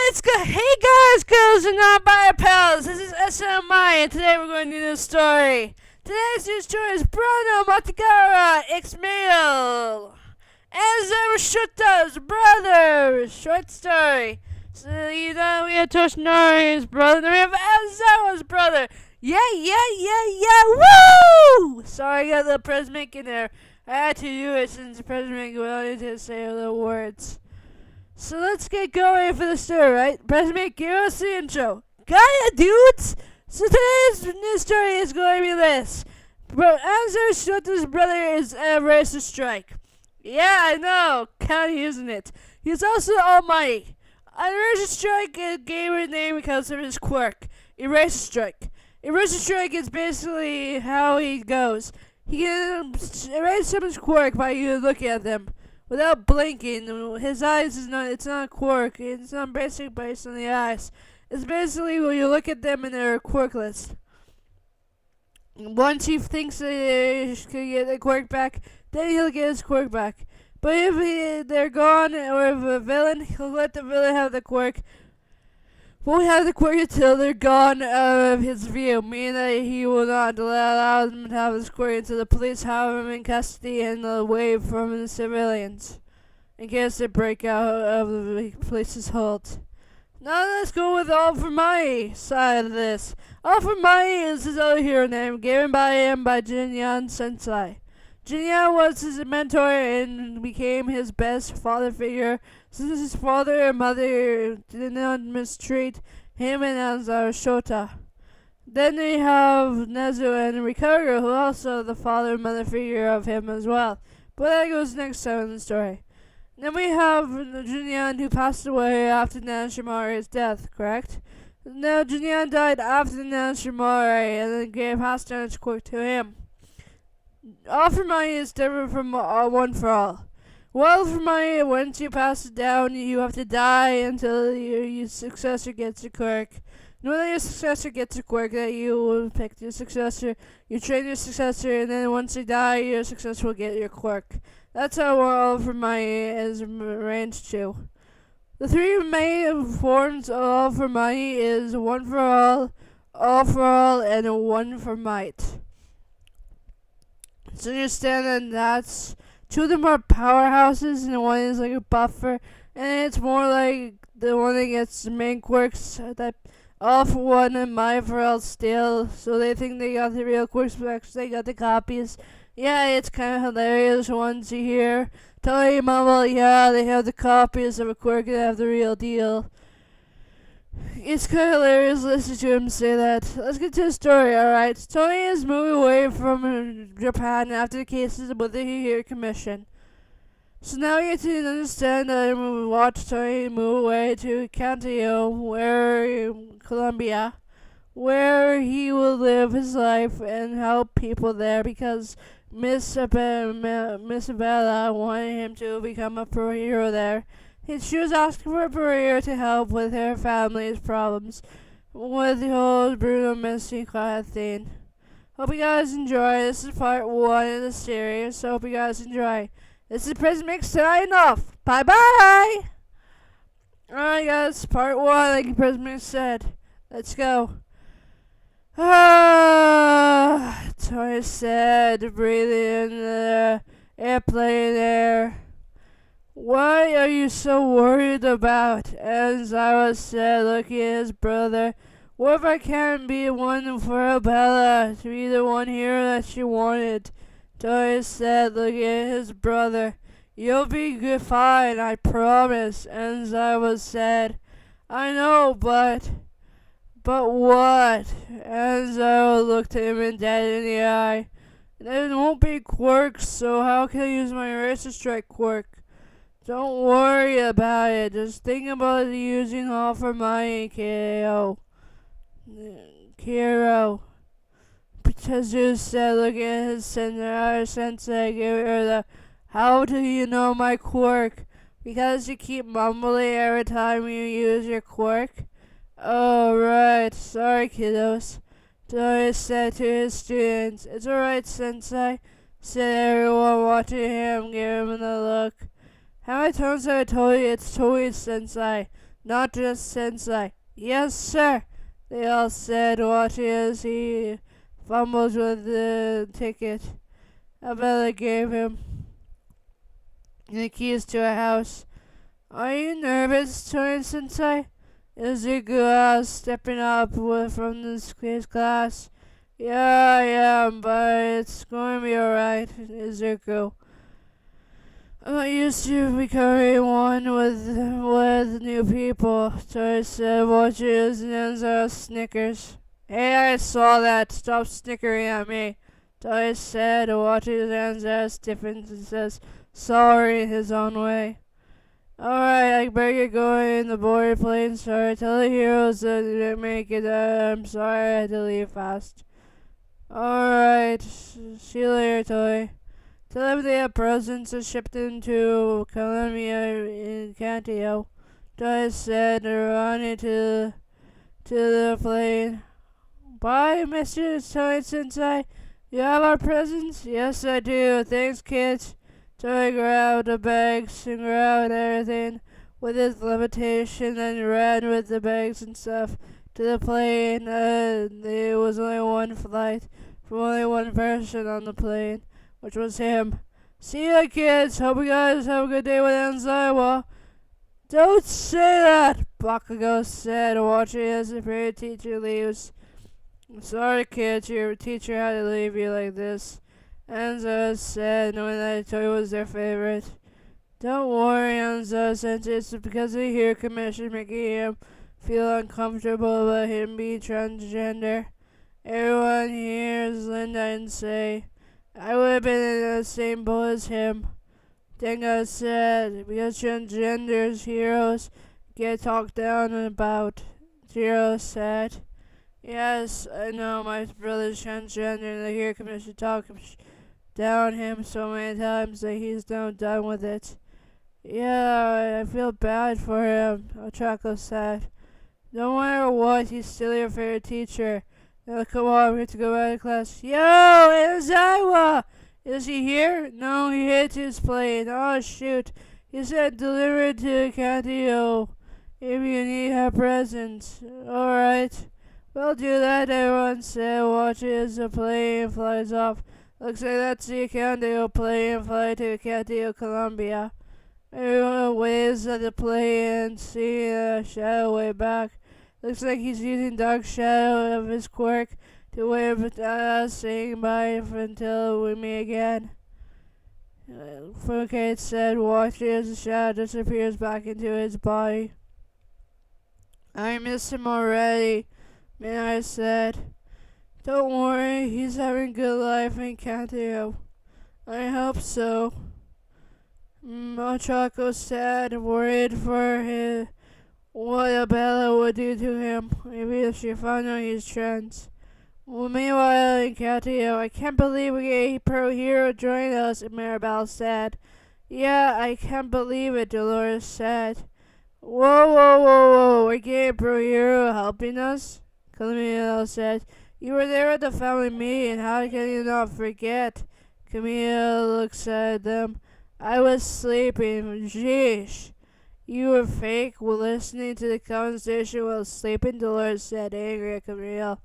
Let's go. Hey guys, girls, and non-binary pals. This is SMI, and today we're going to do a story. Today's new story is Bruno Madrigal, ex-male. Aizawa Shota's brother. Short story. So, we have Toshinori's brother, then we have Aizawa's brother. Yeah, woo! Sorry, I got the president in there. I had to do it since the president wanted to say a little words. So let's get going for the story, right? President, give us the intro. Gaia, dudes! So today's new story is going to be this. Aizawa Shota's brother is a racist strike. Yeah, I know. County, isn't it? He's also almighty. A racist strike is a gamer name because of his quirk. Erase strike. Erase strike is basically how he goes. He can erase someone's quirk by you looking at them. Without blinking. His eyes it's not a quirk. It's not basically based on the eyes. It's basically when you look at them and they're quirkless. Once he thinks they can get the quirk back, then he'll get his quirk back. But if they're gone, or if a villain, he'll let the villain have the quirk. Won't have the quirk until they're gone out of his view, meaning that he will not allow them to have his quirk until the police have him in custody and away from the civilians, in case they break out of the police's hold. Now let's go with All For My side of this. All For My is his other hero name, given by him by Jinyan Sensei. Jinyan was his mentor and became his best father figure, since his father and mother did not mistreat him and Aizawa Shota. Then we have Nezu and Rikaru, who are also the father and mother figure of him as well. But that goes next time in the story. Then we have Jinyan, who passed away after Nanshimari's death, correct? Now Jinyan died after Nanshimari and then passed down his quirk to him. All For My is different from One For All. Well, For My, once you pass it down, you have to die until your successor gets a quirk. And when your successor gets a quirk, that you will pick your successor, you train your successor, and then once you die, your successor will get your quirk. That's how All For My is arranged to. The three main forms of All For My is One For All, and One For Might. So you understand that that's two of them are powerhouses, and one is like a buffer, and it's more like the one that gets the main quirks that All For One and My For All steal, so they think they got the real quirks, but actually they got the copies. Yeah, it's kind of hilarious once you hear telling your mom, well, yeah, they have the copies of a quirk and they have the real deal. It's kind of hilarious listening to him say that. Let's get to the story, alright? Tony is moving away from Japan after the cases with the Hero Commission. So now you get to understand that we watch Tony move away to Encanto Columbia, where he will live his life and help people there because Miss Abuela wanted him to become a pro hero there. She was asking for a career to help with her family's problems with the whole Bruno Madrigal thing. Hope you guys enjoy. This is part 1 of the series, so hope you guys enjoy. This is Prismic signing off. Bye bye! Alright guys, part 1, like Prismic said. Let's go. Tony said, breathing in the airplane air. What are you so worried about? Aizawa said, looking at his brother. What if I can't be one for Abuela to be the one hero that she wanted? Tony said, looking at his brother. You'll be good, fine, I promise. Aizawa said, I know, but what? Aizawa looked at him dead in the eye. There won't be quirks, so how can I use my eraser strike quirk? Don't worry about it. Just think about using All For My Kiro. Tezu said, looking at his sensei, gave her the, how do you know my quirk? Because you keep mumbling every time you use your quirk? Oh, right. Sorry, kiddos. Dory said to his students. It's alright, sensei, said everyone watching him, gave him the look. How many times have I told you it's Toei, sensei? not just Sensei. Yes, sir, they all said, watching as he fumbles with the ticket Abella gave him the keys to a house. Are you nervous, Torin Sensei? Izuku stepping up from his class. Yeah, I am, but it's going to be alright, Izuku. I'm not used to becoming one with new people, Tori said, watching his Nenzo snickers. Hey, I saw that. Stop snickering at me, Tori said, watching his Nenzo stiffen and says sorry in his own way. Alright, I better get going. The board plane started. Tell the heroes that didn't make it. I'm sorry I had to leave fast. Alright, see you later, Toy. Tell them they have presents shipped into Columbia in Cantillo. Toy said, running to the plane. Bye, Mr. Toy Sensei. You have our presents? Yes, I do. Thanks, kids. Toy grabbed the bags and grabbed everything with his levitation and ran with the bags and stuff to the plane. There was only one flight from only one person on the plane, which was him. See ya, kids. Hope you guys have a good day with Aizawa. Don't say that, Bakugo said, watching as the parent teacher leaves. I'm sorry, kids. Your teacher had to leave you like this. Anza said, knowing that Toy was their favorite. Don't worry, Anza said, it's because of the Hero Commission making him feel uncomfortable about him being transgender. Everyone hears Linda and say, I would have been in the same boat as him. Denga said, because transgenders heroes get talked down about. Zero said, yes, I know my brother's transgender and the Hero Commission talked down him so many times that he's now done with it. Yeah, I feel bad for him, Ochako said. No matter what, he's still your favorite teacher. Now come on, we have to go back to class. Yo, aizawa! Is he here? No, he hit his plane. Oh shoot. He said deliver it to Cantillo if you need her presents. Alright. We'll do that, everyone said, watching as the plane flies off. Looks like that's the Cantillo plane flying to Encanto Columbia. Everyone waves at the plane and seeing a shadow way back. Looks like he's using Dark Shadow of his quirk to wave at us, saying bye until we meet again. Funkate said, watching as the shadow disappears back into his body. I miss him already, Minai said. Don't worry, he's having a good life in Cantillo. I hope so. Ochako said, worried for what Abella would do to him, maybe if she found out he's trans. Well, meanwhile, in Cantillo, I can't believe we get a pro hero join us, Maribel said. Yeah, I can't believe it, Dolores said. Whoa, we're getting a pro hero helping us? Camille said. You were there at the family meeting, how can you not forget? Camille looks at them. I was sleeping, sheesh. You were fake listening to the conversation while sleeping, Dolores said, angry at Camille.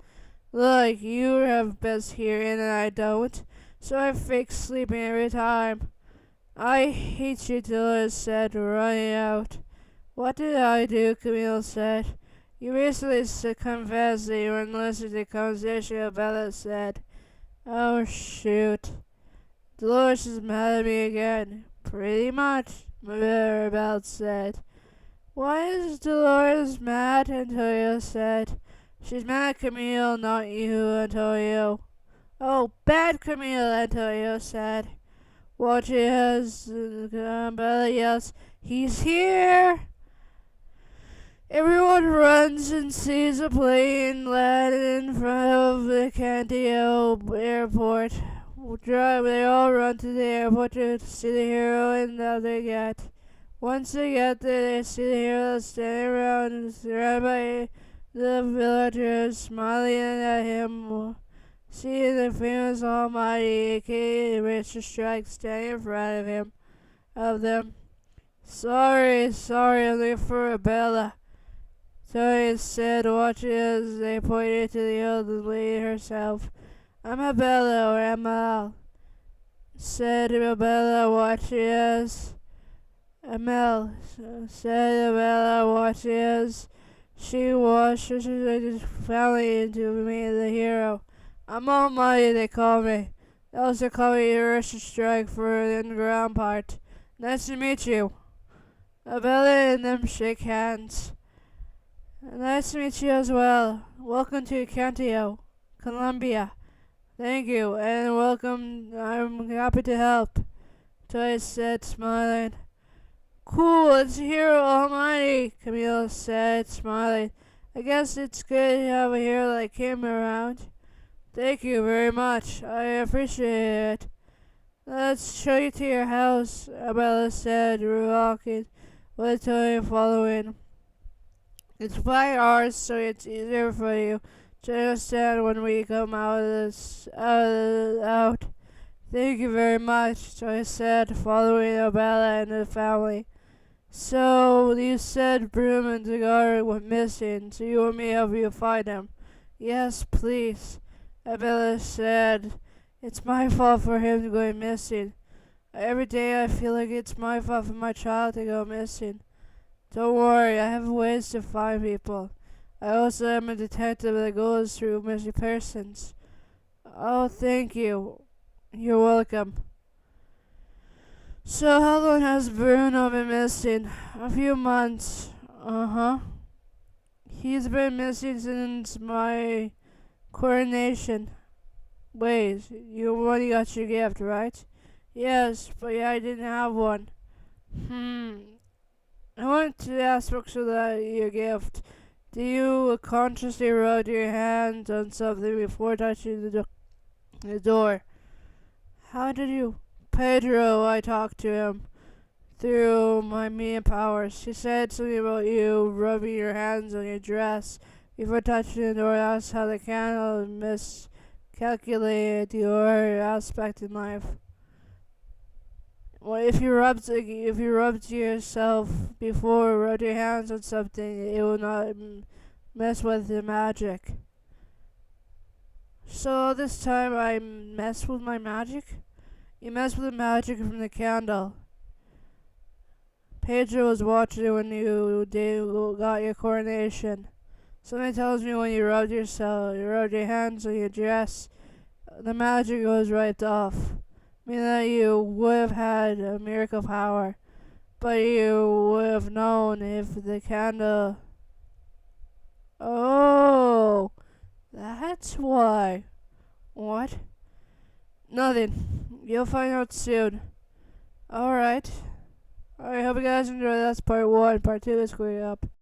Look, you have best hearing and I don't, so I fake sleeping every time. I hate you, Dolores said, running out. What did I do? Camille said. You recently confessed that you weren't listening to the conversation, Bella said. Oh, shoot. Dolores is mad at me again. Pretty much, Maribel said. Why is Dolores mad? Antonio said. She's mad at Camille, not you, Antonio. Oh, bad Camille, Antonio said. Watching as Bella yells, he's here! Everyone runs and sees a plane land in front of the Cantillo airport. They all run to the airport to see the hero and now they get. Once they get there, they see the hero standing around, surrounded by the villagers, smiling at him, seeing the famous Almighty, aka Mr. Strike, standing in front of them. Sorry, I'm looking for Abella. Tori said, watching as they pointed to the old lady herself. I'm Abella, or Amal, said Abella, watching as Amel, said Abella, watching as she washed her family into me, the hero. I'm Almighty, they call me. They also call me Ursa Strike for the underground part. Nice to meet you. Abella and them shake hands. Nice to meet you as well. Welcome to Encanto Columbia. Thank you, and welcome. I'm happy to help. Toy said, smiling. Cool, it's Hero Almighty, Camille said, smiling. I guess it's good to have a hero like him around. Thank you very much. I appreciate it. Let's show you to your house, Abella said, walking with Toy following. It's by ours, so it's easier for you to understand when we come out of this out. Thank you very much, Toy said, following Abella and the family. So you said Bruno Madrigal went missing, so you want me to help you find him? Yes, please. Abella said, it's my fault for him going missing. Every day I feel like it's my fault for my child to go missing. Don't worry, I have ways to find people. I also am a detective that goes through missing persons. Oh, thank you. You're welcome. So how long has Bruno been missing? A few months. Uh-huh. He's been missing since my coronation. Wait, you already got your gift, right? Yes, but yeah, I didn't have one. I want to ask about your gift. Do you consciously rub your hands on something before touching the door? How did you? Pedro, I talked to him through my media powers. He said something about you rubbing your hands on your dress before touching the door. That's how the candle miscalculated your aspect in life. Well, if you rubbed yourself before rubbed your hands on something, it will not mess with the magic. So this time I mess with my magic? You mess with the magic from the candle. Pedro was watching when you got your coronation. Something tells me when you rubbed your hands on your dress, the magic goes right off. Meaning that you would have had a miracle power, but you would have known if the candle. Oh, that's why. What? Nothing. You'll find out soon. Alright. I hope you guys enjoyed. That's part 1. Part 2 is going up.